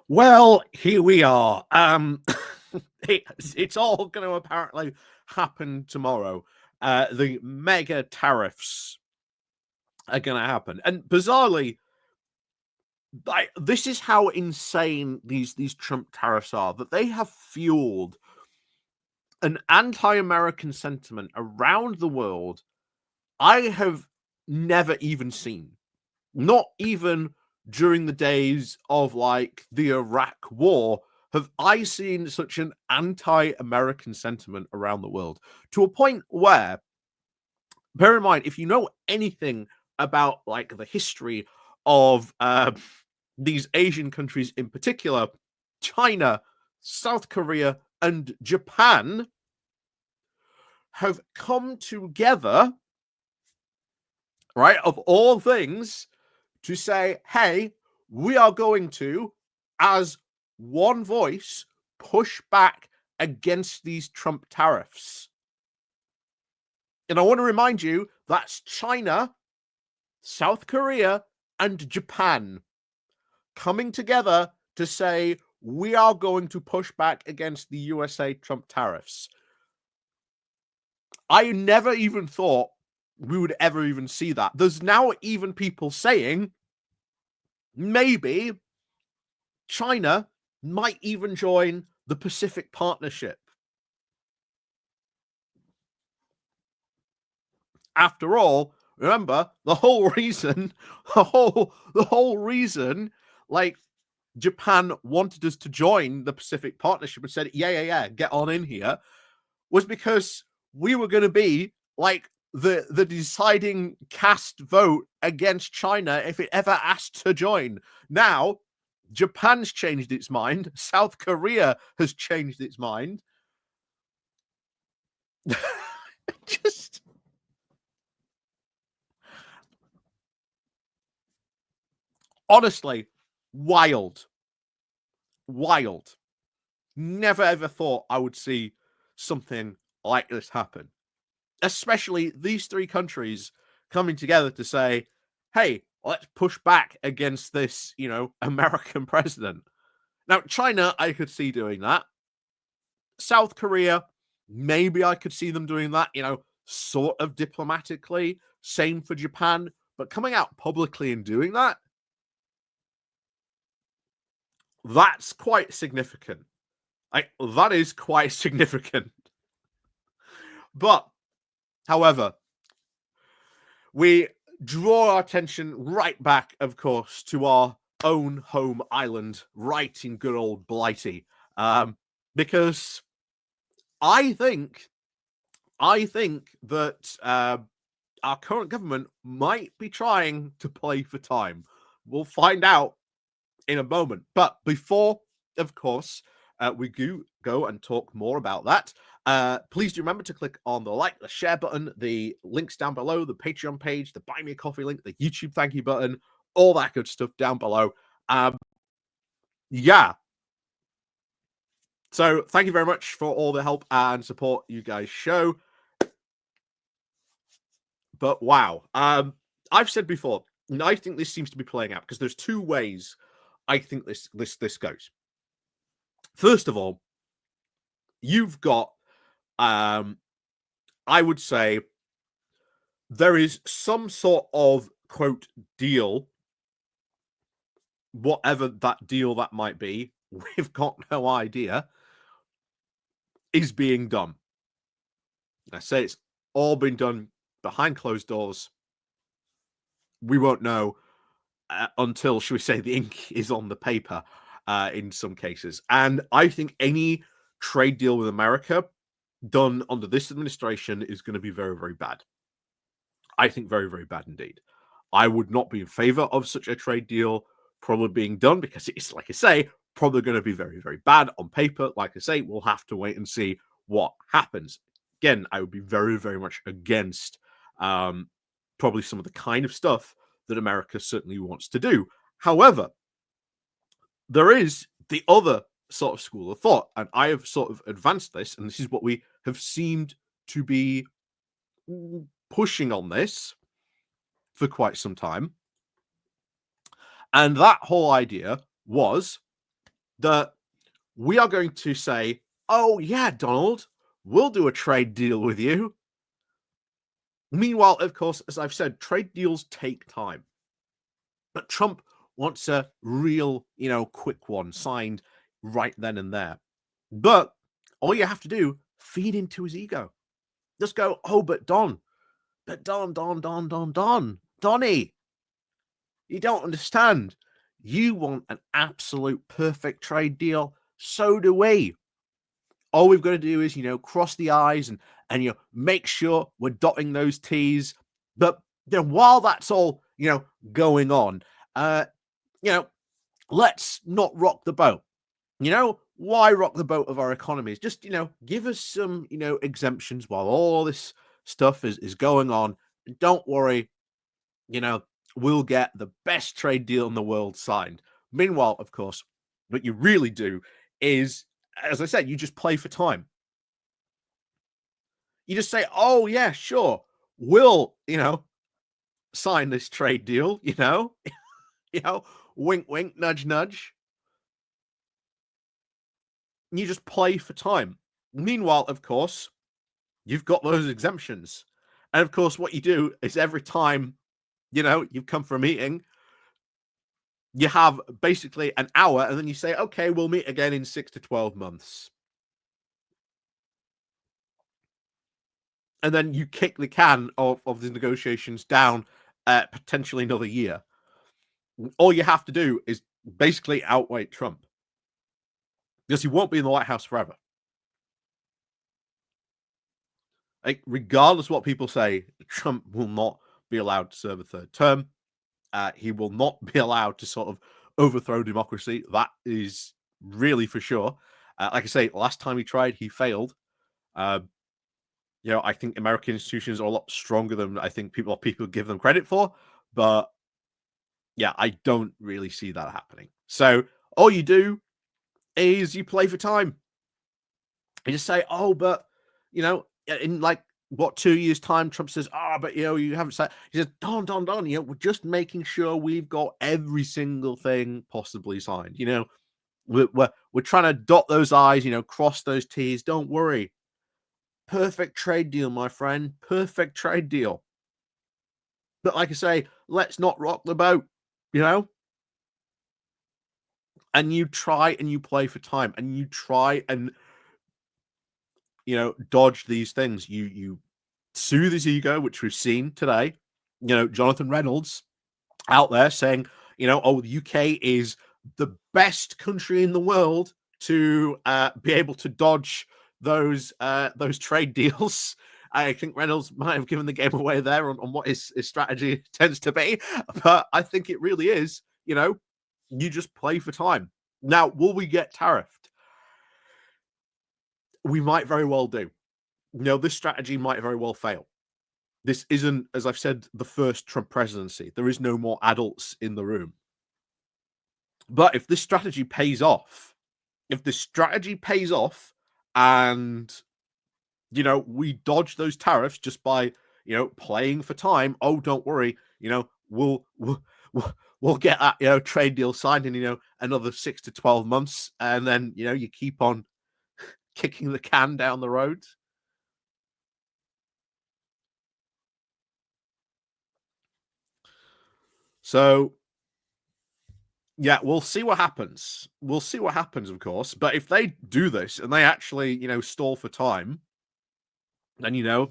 Well, here we are. It's all going to apparently happen tomorrow. The mega tariffs are going to happen, and bizarrely, this is how insane these Trump tariffs are. That they have fueled an anti-American sentiment around the world I have never even seen. Not even during the days of like the Iraq War have I seen such an anti-American sentiment around the world, to a point where, bear in mind, if you know anything about like the history of these Asian countries in particular, China, South Korea, and Japan have come together, right, of all things, to say, hey, we are going to, as one voice, push back against these Trump tariffs. And I want to remind you, that's China, South Korea, and Japan coming together to say, we are going to push back against the USA Trump tariffs. I never even thought we would ever even see that. There's now even people saying maybe China might even join the Pacific Partnership. After all, remember the whole reason, the whole reason, like Japan wanted us to join the Pacific Partnership and said, yeah, get on in here, was because we were going to be like the deciding cast vote against China if it ever asked to join. Now, Japan's changed its mind. South Korea has changed its mind. Just honestly, wild. Never ever thought I would see something like this happen. Especially these three countries coming together to say, hey, let's push back against this, American president. Now, China, I could see doing that. South Korea, maybe I could see them doing that, sort of diplomatically. Same for Japan. But coming out publicly and doing that, that's quite significant. That is quite significant. But, however, we draw our attention right back, of course, to our own home island, right in good old Blighty, because I think that our current government might be trying to play for time. We'll find out in a moment. But before, of course, we do go and talk more about that, please do remember to click on the like, the share button, the links down below, the Patreon page, the Buy Me a Coffee link, the YouTube thank you button, all that good stuff down below. Yeah. So thank you very much for all the help and support you guys show. But wow, I've said before, and I think this seems to be playing out because there's two ways I think this goes. First of all, you've got, I would say, there is some sort of quote deal, whatever that deal that might be. We've got no idea. Is being done. I say it's all been done behind closed doors. We won't know until, should we say, the ink is on the paper in some cases. And I think any trade deal with America done under this administration is going to be very, very bad. I think very, very bad indeed. I would not be in favor of such a trade deal probably being done because it's, like I say, probably going to be very, very bad on paper. Like I say, we'll have to wait and see what happens. Again, I would be very, very much against probably some of the kind of stuff that America certainly wants to do. However, there is the other sort of school of thought, and I have sort of advanced this, and this is what we have seemed to be pushing on this for quite some time. And that whole idea was that we are going to say, oh, yeah, Donald, we'll do a trade deal with you. Meanwhile, of course, as I've said, trade deals take time. But Trump wants a real, quick one signed right then and there. But all you have to do, feed into his ego. Just go, oh, but Don, Donnie, you don't understand. You want an absolute perfect trade deal. So do we. All we've got to do is, cross the I's and make sure we're dotting those T's. But while that's all, going on, you know, let's not rock the boat. Why rock the boat of our economies? Just, give us some, exemptions while all this stuff is going on. Don't worry, you know, we'll get the best trade deal in the world signed. Meanwhile, of course, what you really do is, as I said, you just play for time. You just say, oh, yeah, sure, we'll, sign this trade deal, wink, wink, nudge, nudge. You just play for time. Meanwhile, of course, you've got those exemptions. And of course, what you do is every time, you've come for a meeting, you have basically an hour and then you say, okay, we'll meet again in 6 to 12 months. And then you kick the can of the negotiations down potentially another year. All you have to do is basically outweigh Trump because he won't be in the White House forever. Like, regardless of what people say, Trump will not be allowed to serve a third term. He will not be allowed to sort of overthrow democracy. That is really for sure. Like I say, last time he tried, he failed. I think American institutions are a lot stronger than I think people give them credit for. But yeah, I don't really see that happening. So all you do is you play for time. You just say, oh, but in like what 2 years' time, Trump says, but you haven't said. He says, Don, we're just making sure we've got every single thing possibly signed. We're trying to dot those I's, cross those T's. Don't worry. Perfect trade deal, my friend. Perfect trade deal. But like I say, let's not rock the boat, and you try and you play for time and you try and, dodge these things. You soothe his ego, which we've seen today. Jonathan Reynolds out there saying, oh, the UK is the best country in the world to be able to dodge those trade deals. I think Reynolds might have given the game away there on what his strategy tends to be, but I think it really is, you just play for time. Now, will we get tariffed? We might very well do. This strategy might very well fail. This isn't, as I've said, the first Trump presidency. There is no more adults in the room. But if this strategy pays off, and, we dodge those tariffs just by, playing for time, oh, don't worry, we'll get that, trade deal signed in, another 6 to 12 months. And then, you keep on kicking the can down the road. So, yeah, we'll see what happens. Of course. But if they do this and they actually, stall for time, then,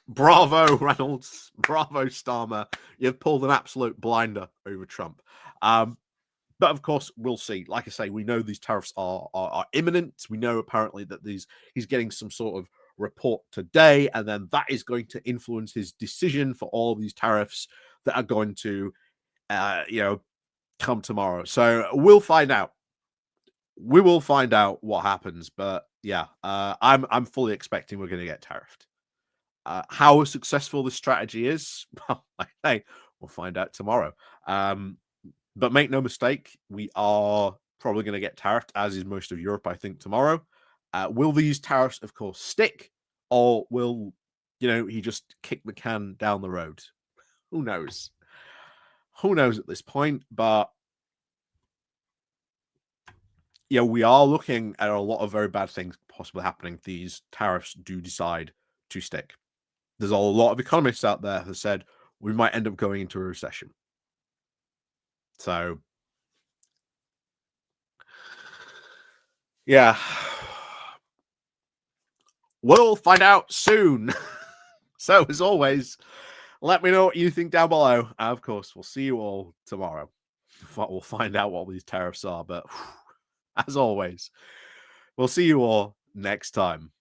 bravo, Reynolds. Bravo, Starmer. You've pulled an absolute blinder over Trump. But of course, we'll see. Like I say, we know these tariffs are imminent. We know apparently that he's getting some sort of report today, and then that is going to influence his decision for all these tariffs that are going to, come tomorrow. So we'll find out. We will find out what happens. But yeah, I'm fully expecting we're going to get tariffed. How successful this strategy is, well, hey, we'll find out tomorrow. But make no mistake, we are probably going to get tariffed, as is most of Europe, I think, tomorrow. Will these tariffs, of course, stick, or will he just kick the can down the road? Who knows? Who knows at this point? But yeah, we are looking at a lot of very bad things possibly happening if these tariffs do decide to stick. There's a lot of economists out there who said we might end up going into a recession. So, yeah, we'll find out soon. So, as always, let me know what you think down below. And of course, we'll see you all tomorrow. We'll find out what these tariffs are. But as always, we'll see you all next time.